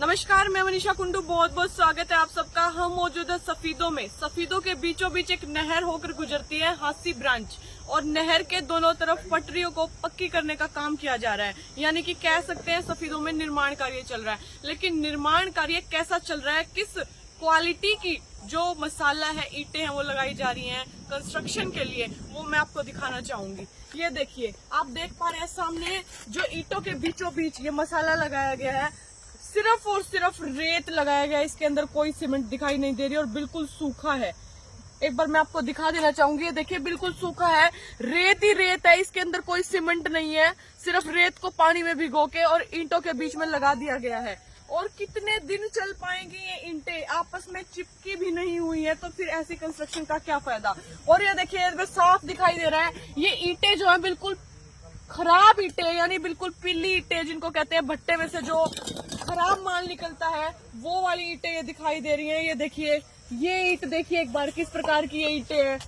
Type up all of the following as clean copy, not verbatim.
नमस्कार, मैं मनीषा कुंडू। बहुत बहुत स्वागत है आप सबका। हम मौजूद है सफीदों में। सफीदों के बीचों बीच एक नहर होकर गुजरती है, हांसी ब्रांच, और नहर के दोनों तरफ पटरियों को पक्की करने का काम किया जा रहा है। यानी कि कह सकते हैं सफीदों में निर्माण कार्य चल रहा है। लेकिन निर्माण कार्य कैसा चल रहा है, किस क्वालिटी की जो मसाला है, ईंटें हैं, वो लगाई जा रही हैं कंस्ट्रक्शन के लिए, वो मैं आपको दिखाना चाहूंगी। ये देखिए, आप देख पा रहे हैं सामने जो ईंटों के बीचों बीच ये मसाला लगाया गया है, सिर्फ और सिर्फ रेत लगाया गया है। इसके अंदर कोई सीमेंट दिखाई नहीं दे रही और बिल्कुल सूखा है। एक बार मैं आपको दिखा देना चाहूंगी। ये देखिए, बिल्कुल सूखा है, रेत ही रेत है। इसके अंदर कोई सीमेंट नहीं है, सिर्फ रेत को पानी में भिगो के और ईंटों के बीच में लगा दिया गया है। और कितने दिन चल पाएंगी ये ईंटें, आपस में चिपकी भी नहीं हुई है, तो फिर ऐसी कंस्ट्रक्शन का क्या फायदा। और ये देखिए, साफ दिखाई दे रहा है, ये ईंटें जो है बिल्कुल खराब ईंटें, यानी बिल्कुल पीली ईंटें, जिनको कहते हैं भट्टे में से जो खराब माल निकलता है, वो वाली ईंटें ये दिखाई दे रही हैं। ये देखिए, ये ईंट देखिए एक बार किस प्रकार की ये ईंटें हैं,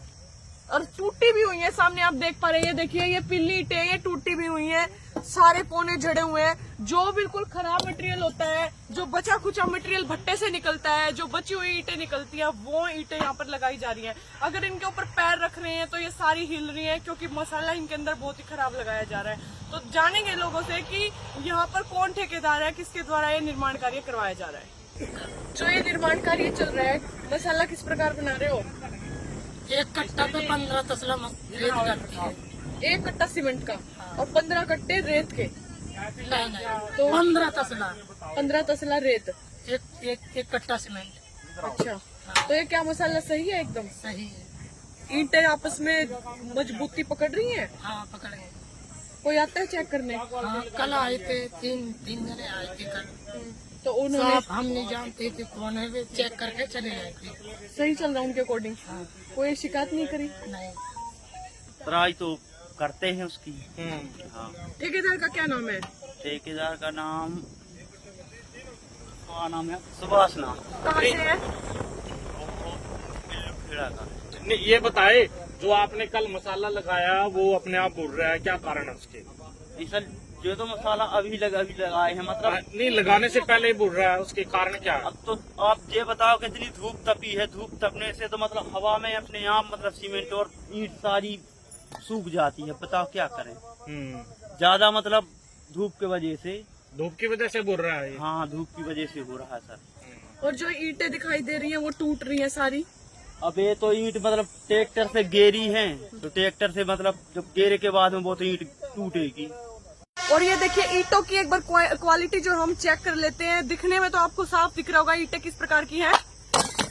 और टूटी भी हुई है। सामने आप देख पा रहे हैं, ये देखिए, ये पीली ईंटें, ये टूटी भी हुई है, सारे कोने जड़े हुए हैं। जो बिल्कुल खराब मटेरियल होता है, जो बचा खुचा मटेरियल भट्टे से निकलता है, जो बची हुई ईंटें निकलती है, वो ईंटें यहाँ पर लगाई जा रही हैं। अगर इनके ऊपर पैर रख रहे हैं तो ये सारी हिल रही है, क्योंकि मसाला इनके अंदर बहुत ही खराब लगाया जा रहा है। तो जानेंगे लोगों से कि यहाँ पर कौन ठेकेदार है, किसके द्वारा ये निर्माण कार्य करवाया जा रहा है। जो ये निर्माण कार्य चल रहा है, मसाला किस प्रकार बना रहे हो? एक कट्टा पे 15 तसला रेत करती है। एक कट्टा सीमेंट का और 15 कट्टे रेत के। नहीं, तो 15 तसला, 15 तसला रेत, एक कट्टा सीमेंट। अच्छा, तो ये क्या मसाला सही है? एकदम सही है। ईंटें आपस में मजबूती पकड़ रही हैं? हाँ, पकड़ गए। कोई आता है चेक करने? हाँ, कल आए थे, तीन जने आए थे कल। तो उन्होंने, साहब हम नहीं जानते थे कौन है, वे चेक करके चले गए थे। सही चल रहा है उनके अकॉर्डिंग? हाँ, कोई शिकायत नहीं करी? नहीं। ट्राई तो करते हैं उसकी। हाँ। ठेकेदार का क्या नाम है? ठेकेदार का नाम, क्या नाम है? सुभाष नाम। कहाँ से है? खेड़ा का। नहीं, ये बताए, जो आपने कल मसाला लगाया वो अपने आप उड़ रहा है, क्या कारण है उसके? सर, जो तो मसाला अभी लगाए हैं, मतलब नहीं, लगाने से पहले ही उड़ रहा है, उसके कारण क्या है? अब तो आप ये बताओ कितनी धूप तपी है। धूप तपने से तो मतलब हवा में अपने आप मतलब सीमेंट और ईंट सारी सूख जाती है। बताओ क्या करें। ज्यादा मतलब धूप की वजह से। धूप की वजह से उड़ रहा है ये। हाँ, धूप की वजह से हो रहा है सर। और जो ईंटें दिखाई दे रही हैं वो टूट रही हैं सारी। अब ये तो ईंट मतलब ट्रैक्टर से गेरी है, तो ट्रैक्टर से मतलब जब गेरे के बाद में वो तो ईंट टूटेगी। और ये देखिए, ईंटों की एक बार क्वालिटी जो हम चेक कर लेते हैं। दिखने में तो आपको साफ दिख रहा होगा ईंटें किस प्रकार की हैं।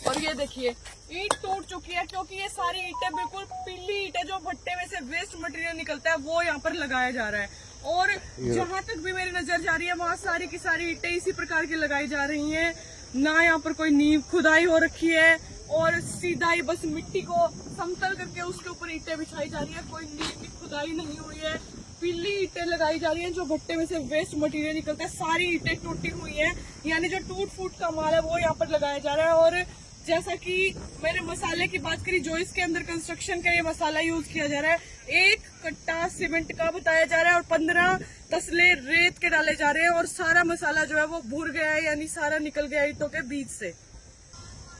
और ये देखिए, ईंट टूट चुकी है, क्योंकि ये सारी ईंटें बिल्कुल पीली ईंटें, जो भट्टे में से वेस्ट मटेरियल निकलता है, वो यहाँ पर लगाया जा रहा है। और जहाँ तक भी मेरी नजर जा रही है, वहाँ सारी की सारी ईंटें इसी प्रकार की लगाई जा रही हैं। ना यहाँ पर कोई नींव खुदाई हो रखी है, और सीधा ही बस मिट्टी को समतल करके उसके ऊपर ईंटें बिछाई जा रही है। कोई नींव की खुदाई नहीं हुई है, पीली ईंटें लगाई जा रही हैं। जो भट्टे में से वेस्ट मटेरियल निकलता है, सारी ईंटें टूटी हुई हैं, यानी जो टूट फूट का माल है वो यहाँ पर लगाया जा रहा है। और जैसा कि मैंने मसाले की बात करी, जो इसके अंदर कंस्ट्रक्शन का ये मसाला यूज किया जा रहा है, एक कट्टा सीमेंट का बताया जा रहा है और 15 तसले रेत के डाले जा रहे हैं। और सारा मसाला जो है वो भुर गया है, यानी सारा निकल गया ईंटों के बीच से।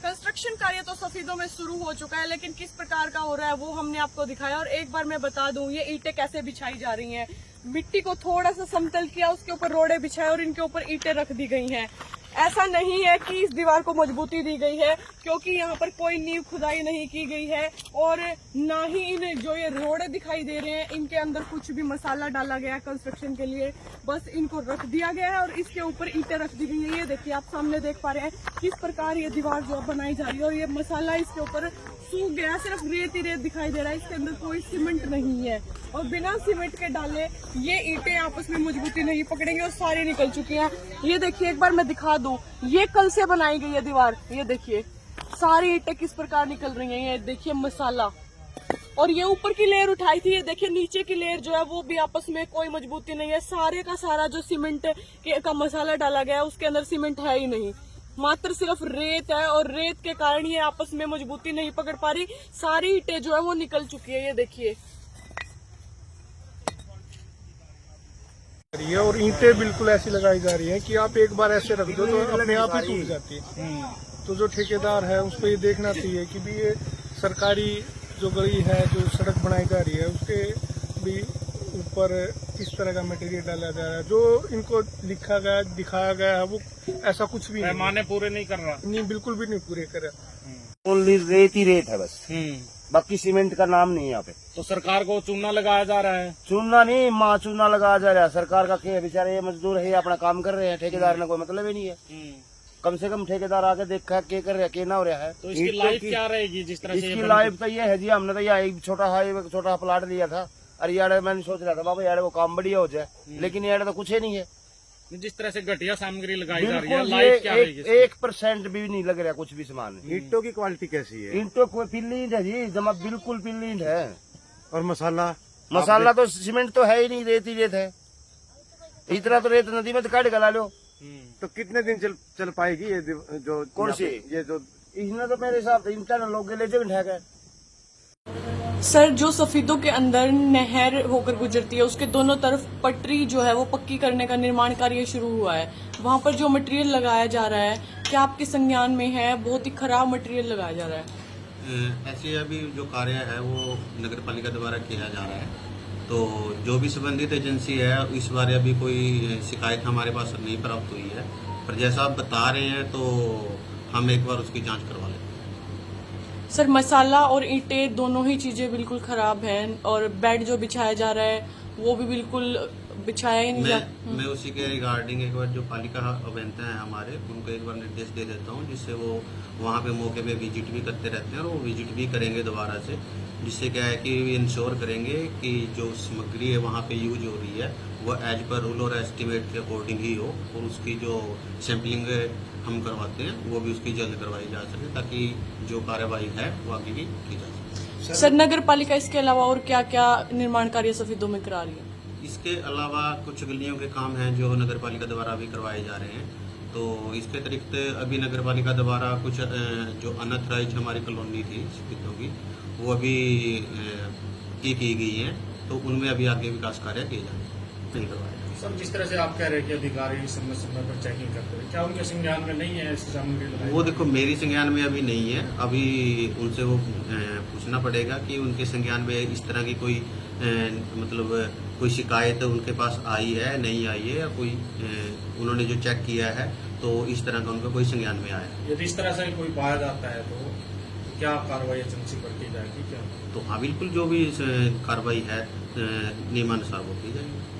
कंस्ट्रक्शन कार्य तो सफीदों में शुरू हो चुका है, लेकिन किस प्रकार का हो रहा है वो हमने आपको दिखाया। और एक बार मैं बता दूं, ये ईंटें कैसे बिछाई जा रही हैं। मिट्टी को थोड़ा सा समतल किया, उसके ऊपर रोड़े बिछाए और इनके ऊपर ईंटें रख दी गई हैं। ऐसा नहीं है कि इस दीवार को मजबूती दी गई है, क्योंकि यहाँ पर कोई नींव खुदाई नहीं की गई है, और ना ही इन जो ये रोड़े दिखाई दे रहे हैं, इनके अंदर कुछ भी मसाला डाला गया है कंस्ट्रक्शन के लिए। बस इनको रख दिया गया है और इसके ऊपर ईंटें रख दी गई है। ये देखिए, आप सामने देख पा रहे हैं किस प्रकार ये दीवार जो बनाई जा रही है, और ये मसाला इसके ऊपर सूख गया, सिर्फ रेत ही रेत दिखाई दे रहा है। इसके अंदर कोई सीमेंट नहीं है, और बिना सीमेंट के डाले ये ईंटें आपस में मजबूती नहीं पकड़ेंगे, और सारी निकल चुकी हैं। ये देखिए, एक बार मैं दिखा दूं, ये कल से बनाई गई है दीवार। ये देखिए, सारी ईंटें किस प्रकार निकल रही हैं। ये देखिए मसाला, और ये ऊपर की लेयर उठाई थी, ये देखिए नीचे की लेयर जो है वो भी आपस में कोई मजबूती नहीं है। सारे का सारा जो सीमेंट का मसाला डाला गया है, उसके अंदर सीमेंट है ही नहीं, मात्र सिर्फ रेत है, और रेत के कारण ये आपस में मजबूती नहीं पकड़ पा रही। सारी ईंटें जो है वो निकल चुकी है। ये देखिए, रही है और ईंटें बिल्कुल ऐसी लगाई जा रही है कि आप एक बार ऐसे रख दो तो अपने आप ही टूट जाती है। तो जो ठेकेदार है उसको ये देखना चाहिए कि भी ये सरकारी जो गली है, जो सड़क बनाई जा रही है, उसके भी ऊपर किस तरह का मटेरियल डाला जा रहा है। जो इनको लिखा गया, दिखाया गया है, वो ऐसा कुछ भी नहीं, पैमाने पूरे नहीं कर रहा। नहीं, बिल्कुल भी नहीं पूरे कर रहा। ओनली रेत ही रेत है बस, बाकी सीमेंट का नाम नहीं है यहाँ पे। तो सरकार को चूना लगाया जा रहा है। चूना नहीं, माँ चूना लगाया जा रहा है। सरकार का क्या, बेचारे ये मजदूर है, अपना काम कर रहे हैं, ठेकेदार ने कोई मतलब ही नहीं है। कम से कम ठेकेदार आके देखा क्या कर रहा है, क्या ना हो रहा है। तो इसकी लाइफ क्या रहेगी जिस तरह से इसकी लाइफ तो ये है जी, हमने तो यहाँ एक छोटा प्लाट लिया था, अरे यार मैंने सोच रहा था बाबा यार वो काम बढ़िया हो जाए, लेकिन यार तो कुछ ही नहीं है। जिस तरह से घटिया सामग्री लगाई जा रही है, बिल्कुल लाइफ क्या रहेगी इसकी? 1% भी नहीं लग रहा कुछ भी सामान। ईंटों की क्वालिटी कैसी है? ईंटों को पिल्ली ईंट है जी, जमा बिल्कुल पिल्ली ईंट है। और मसाला तो सीमेंट तो है ही नहीं, रेत ही रेत है। इतना तो रेत नदी में तो काट गला लो। तो कितने दिन चल पाएगी ये जो कौन सी? ये जो इसने तो मेरे हिसाब से इंटरनल लोग ले जो ढाक है। सर, जो सफीदों के अंदर नहर होकर गुजरती है उसके दोनों तरफ पटरी जो है वो पक्की करने का निर्माण कार्य शुरू हुआ है। वहाँ पर जो मटेरियल लगाया जा रहा है, क्या आपके संज्ञान में है? बहुत ही खराब मटेरियल लगाया जा रहा है। ऐसे अभी जो कार्य है वो नगर पालिका द्वारा किया जा रहा है, तो जो भी संबंधित एजेंसी है इस बारे अभी कोई शिकायत हमारे पास नहीं प्राप्त हुई है, पर जैसा आप बता रहे हैं तो हम एक बार उसकी जांच करवा लेंगे। सर, मसाला और ईंटें दोनों ही चीजें बिल्कुल खराब हैं और बेड जो बिछाया जा रहा है वो भी बिल्कुल बिछाया ही नहीं मैं उसी के रिगार्डिंग एक बार जो पालिका अभियंता हैं हमारे, उनको एक बार निर्देश दे देता हूँ, जिससे वो वहाँ पे मौके पे विजिट भी करते रहते हैं और वो विजिट भी करेंगे दोबारा से, जिससे क्या है कि इंश्योर करेंगे कि जो सामग्री है वहाँ पे यूज हो रही है वो एज पर रूल और एस्टिमेट के अकॉर्डिंग ही हो, और उसकी जो सैम्पलिंग हम करवाते हैं वो भी उसकी जल्द करवाई जा सके, ताकि जो कार्रवाई है वो आगे की जा सके। सर, नगर पालिका इसके अलावा और क्या क्या निर्माण कार्य सफीदों में करा रही है? इसके अलावा कुछ गलियों के काम हैं जो नगर पालिका द्वारा भी करवाए जा रहे हैं। तो इसके अतिरिक्त अभी नगर पालिका द्वारा कुछ जो अनऑथराइज्ड हमारी कॉलोनी थी सफीदों की, वो अभी की गई है, तो उनमें अभी आगे विकास कार्य किए जाएंगे, नहीं करवाए। सर, जिस तरह से आप कह रहे हैं कि अधिकारी समय समय पर चेकिंग करते हैं, क्या उनके संज्ञान में नहीं है ऐसी सामग्री लगाई? वो देखो मेरी संज्ञान में अभी नहीं है, अभी उनसे वो पूछना पड़ेगा कि उनके संज्ञान में इस तरह की कोई मतलब कोई शिकायत उनके पास आई है, नहीं आई है, या कोई उन्होंने जो चेक किया है तो इस तरह का उनका कोई संज्ञान में आया। यदि इस तरह से कोई पाया जाता है तो क्या कार्रवाई एजेंसी पर की जाएगी क्या? तो हाँ, बिल्कुल जो भी कार्रवाई है नियमानुसार वो की जाएगी।